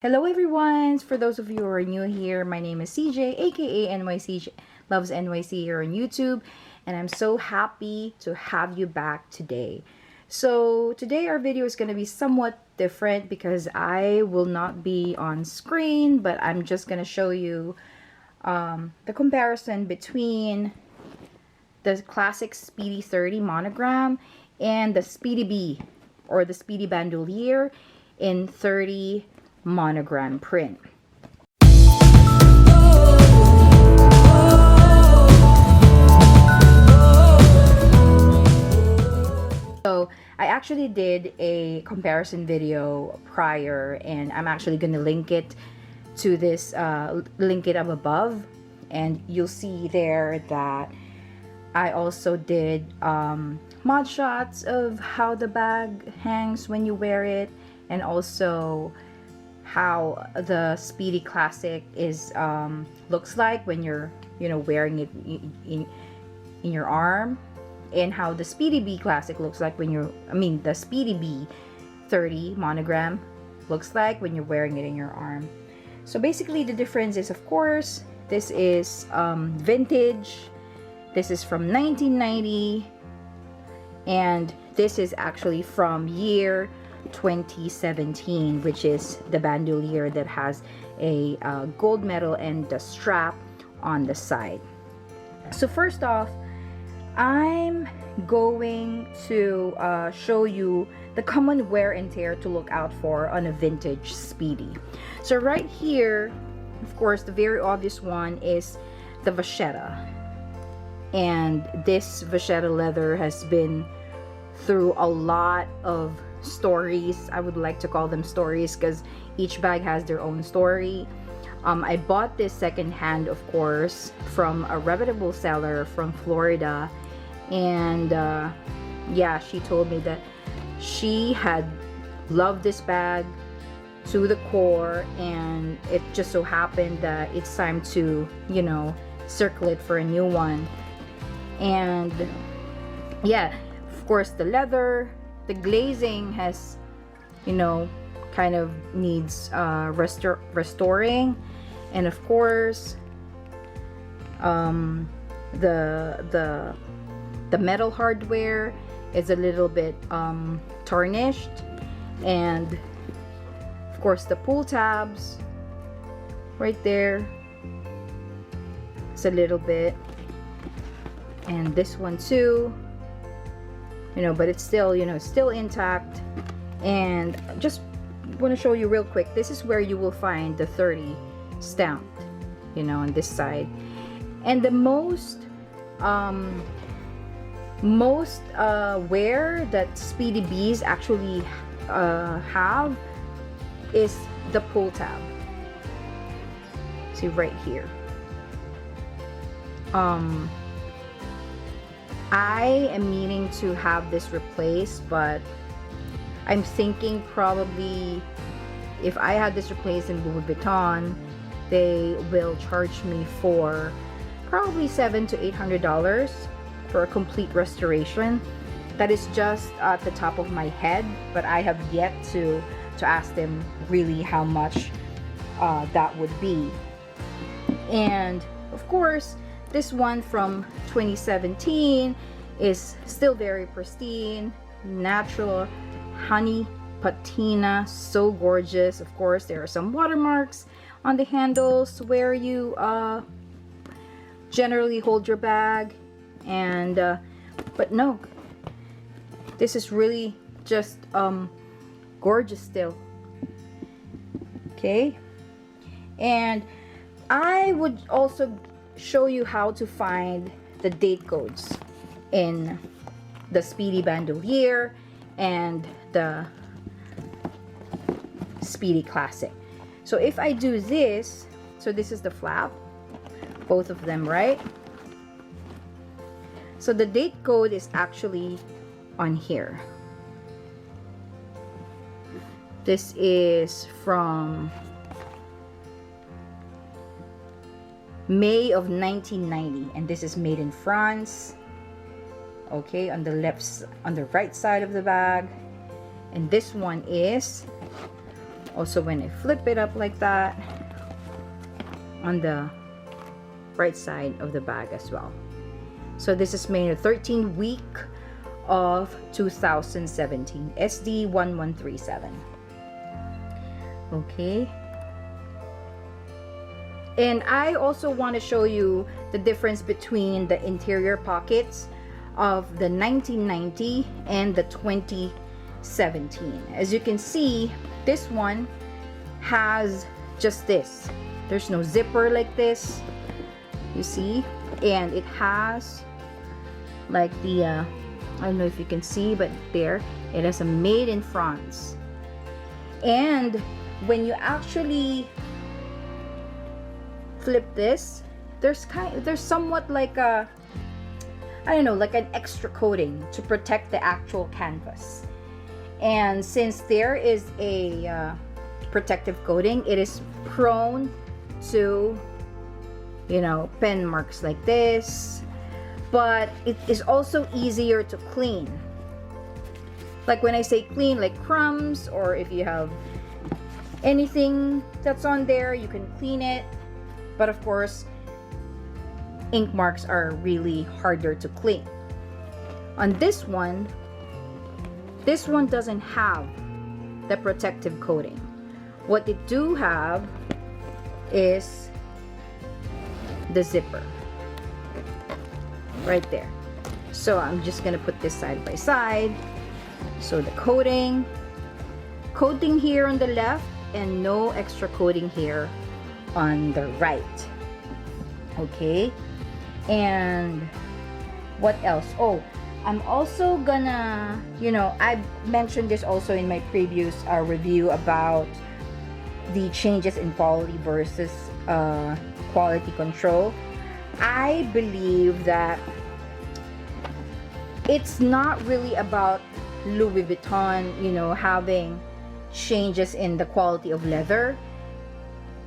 Hello everyone! For those of you who are new here, my name is CJ, aka NYC Loves NYC here on YouTube, and I'm so happy to have you back today. So today our video is going to be somewhat different because I will not be on screen, but I'm just going to show you the comparison between the classic Speedy 30 monogram and the Speedy B or the Speedy Bandoliere in 30 monogram print. So I actually did a comparison video prior, and I'm actually going to link it to this link it up above, and you'll see there that I also did mod shots of how the bag hangs when you wear it, and also how the Speedy Classic is looks like when you're wearing it in your arm, and how the Speedy B Classic looks like when the Speedy B 30 monogram looks like when you're wearing it in your arm. So basically the difference is, of course, this is vintage, this is from 1990, and this is actually from year 2017, which is the bandolier that has a gold medal and the strap on the side. So first off, I'm going to show you the common wear and tear to look out for on a vintage Speedy. So right here, of course, the very obvious one is the vachetta, and this vachetta leather has been through a lot of stories. I would like to call them stories because each bag has their own story. I bought this secondhand, of course, from a reputable seller from Florida, and yeah, she told me that she had loved this bag to the core, and it just so happened that it's time to circle it for a new one. And yeah, of course, the leather, the glazing has kind of needs restoring, and of course the metal hardware is a little bit tarnished, and of course the pull tabs right there, it's a little bit, and this one too, but it's still still intact. And just want to show you real quick, this is where you will find the 30 stamped on this side. And the most wear that Speedy B's actually have is the pull tab. See right here. I am meaning to have this replaced, but I'm thinking probably if I had this replaced in Louis Vuitton, they will charge me for probably $700 to $800 for a complete restoration. That is just at the top of my head, but I have yet to ask them really how much that would be. And of course, this one from 2017 is still very pristine, natural honey patina, so gorgeous. Of course, there are some watermarks on the handles where you generally hold your bag, and but no, this is really just gorgeous still. Okay, and I would also show you how to find the date codes in the Speedy Bandoliere and the Speedy Classic. So if I do this, so this is the flap, both of them, right? So the date code is actually on here. This is from May of 1990, and this is made in France. Okay, on the right side of the bag. And this one is Also, when I flip it up like that, on the right side of the bag as well. So this is made the 13th week of 2017, SD1137. Okay. And I also want to show you the difference between the interior pockets of the 1990 and the 2017. As you can see, this one has just this. There's no zipper like this, you see, and it has like the I don't know if you can see, but there it has a made in France. And when you actually flip this, there's somewhat like a, I don't know, like an extra coating to protect the actual canvas. And since there is a protective coating, it is prone to, you know, pen marks like this, but it is also easier to clean. Like when I say clean, like crumbs, or if you have anything that's on there, you can clean it. But of course, ink marks are really harder to clean. On this one doesn't have the protective coating. What it do have is the zipper right there. So I'm just gonna put this side by side. So the coating here on the left, and no extra coating here on the right. Okay. And what else? Oh, I'm also gonna, you know, I mentioned this also in my previous review about the changes in quality versus quality control. I believe that it's not really about Louis Vuitton, you know, having changes in the quality of leather.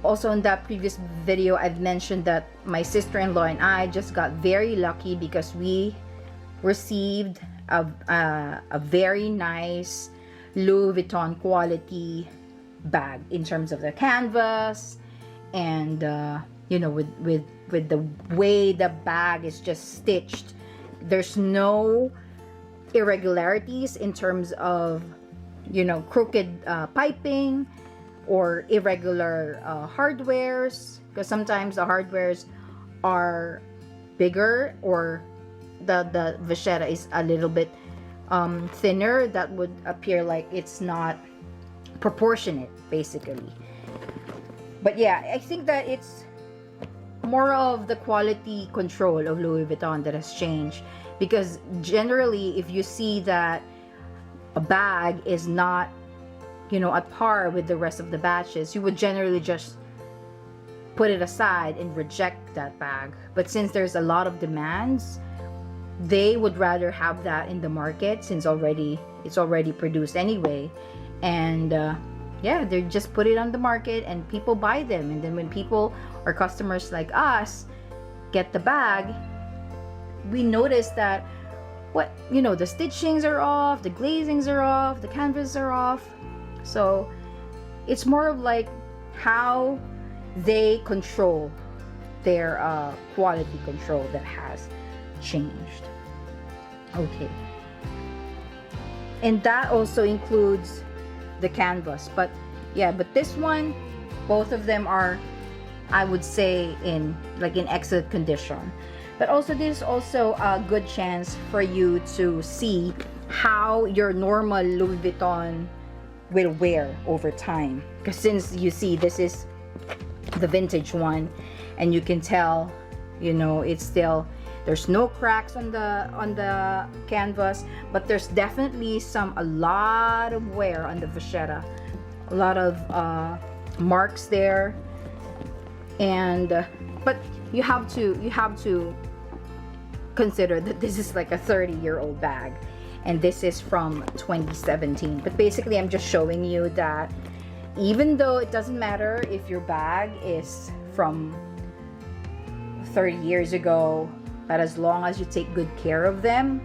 Also in that previous video, I've mentioned that my sister-in-law and I just got very lucky because we received a very nice Louis Vuitton quality bag in terms of the canvas, and you know, with the way the bag is just stitched, there's no irregularities in terms of, you know, crooked piping or irregular hardwares, because sometimes the hardwares are bigger, or the vachetta is a little bit thinner. That would appear like it's not proportionate, basically. But yeah, I think that it's more of the quality control of Louis Vuitton that has changed, because generally if you see that a bag is not, you know, at par with the rest of the batches, you would generally just put it aside and reject that bag. But since there's a lot of demands, they would rather have that in the market, since it's already produced anyway. And yeah, they just put it on the market and people buy them. And then when people or customers like us get the bag, we notice that, what, you know, the stitchings are off, the glazings are off, the canvas are off. So it's more of like how they control their quality control that has changed. Okay, and that also includes the canvas. But yeah, but this one, both of them are, I would say, in excellent condition. But also, this is also a good chance for you to see how your normal Louis Vuitton will wear over time. Because since you see this is the vintage one, and you can tell, you know, it's still, there's no cracks on the canvas, but there's definitely a lot of wear on the vachetta, a lot of marks there. And but you have to consider that this is like a 30-year-old bag, and this is from 2017. But basically, I'm just showing you that even though it doesn't matter if your bag is from 30 years ago, but as long as you take good care of them,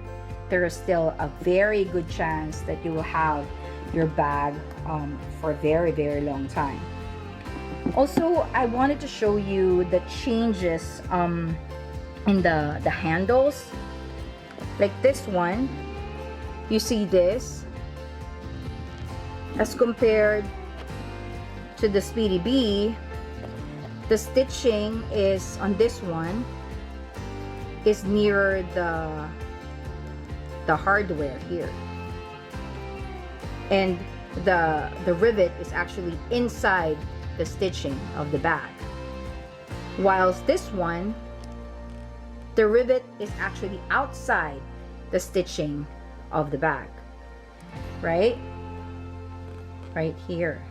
there is still a very good chance that you will have your bag for a very, very long time. Also, I wanted to show you the changes in the handles. Like this one, you see this as compared to the Speedy B. The stitching is on this one is near the hardware here, and the rivet is actually inside the stitching of the bag, whilst this one, the rivet is actually outside the stitching of the bag, right here.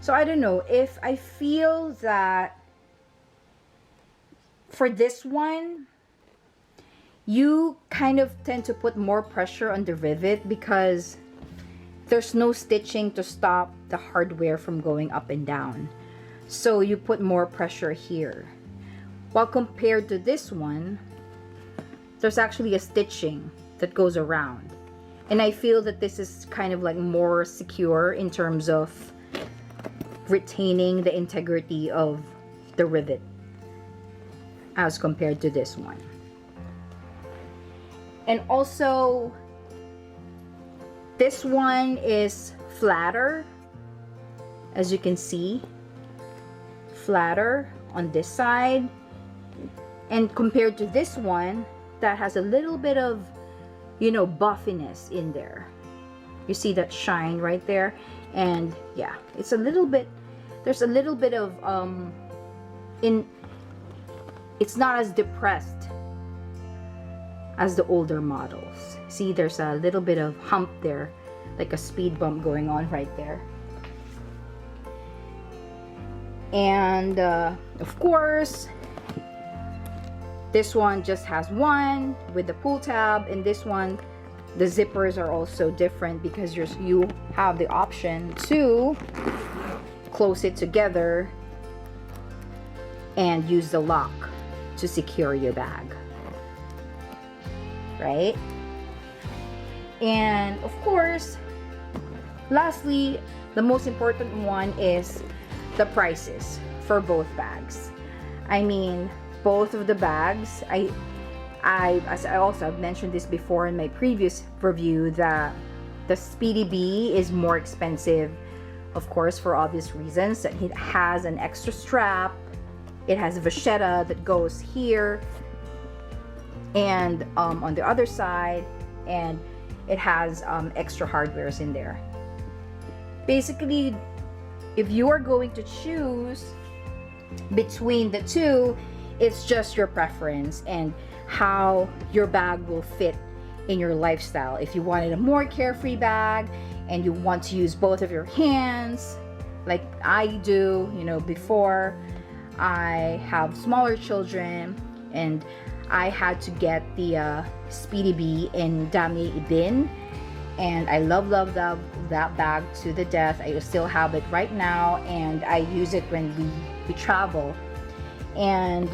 So I don't know, if I feel that for this one, you kind of tend to put more pressure on the rivet because there's no stitching to stop the hardware from going up and down. So you put more pressure here. While compared to this one, there's actually a stitching that goes around. And I feel that this is kind of like more secure in terms of retaining the integrity of the rivet as compared to this one. And also, this one is flatter, as you can see, flatter on this side, and compared to this one that has a little bit of, you know, buffiness in there. You see that shine right there, and yeah, it's a little bit, there's a little bit of it's not as depressed as the older models. See, there's a little bit of hump there, like a speed bump going on right there. And of course, this one just has one with the pull tab, and this one, the zippers are also different because you have the option to close it together and use the lock to secure your bag, right? And of course, lastly, the most important one is the prices for both bags. I mean, both of the bags, as I also have mentioned this before in my previous review, that the Speedy B is more expensive, of course, for obvious reasons. That it has an extra strap, it has a vachetta that goes here and on the other side, and it has extra hardwares in there. Basically, if you are going to choose between the two, it's just your preference and how your bag will fit in your lifestyle. If you wanted a more carefree bag and you want to use both of your hands like I do, you know, before I have smaller children and I had to get the Speedy B in damier ibin, and I love that bag to the death. I still have it right now, and I use it when we travel. And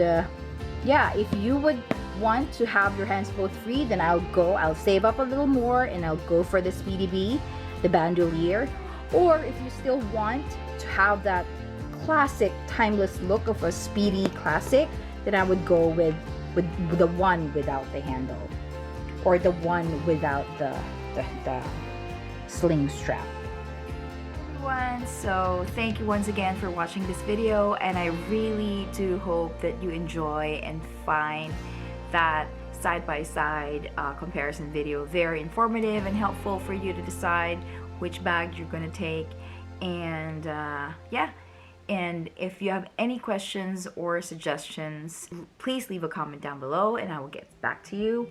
yeah, if you would want to have your hands both free, then I'll save up a little more and I'll go for the Speedy B, the bandoliere. Or if you still want to have that classic timeless look of a Speedy classic, then I would go with the one without the handle, or the one without the sling strap. Everyone, so thank you once again for watching this video, and I really do hope that you enjoy and find that side-by-side comparison video very informative and helpful for you to decide which bag you're going to take. And yeah, and if you have any questions or suggestions, please leave a comment down below and I will get back to you.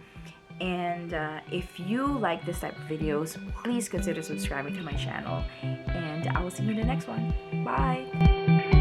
And if you like this type of videos, please consider subscribing to my channel, and I will see you in the next one. Bye!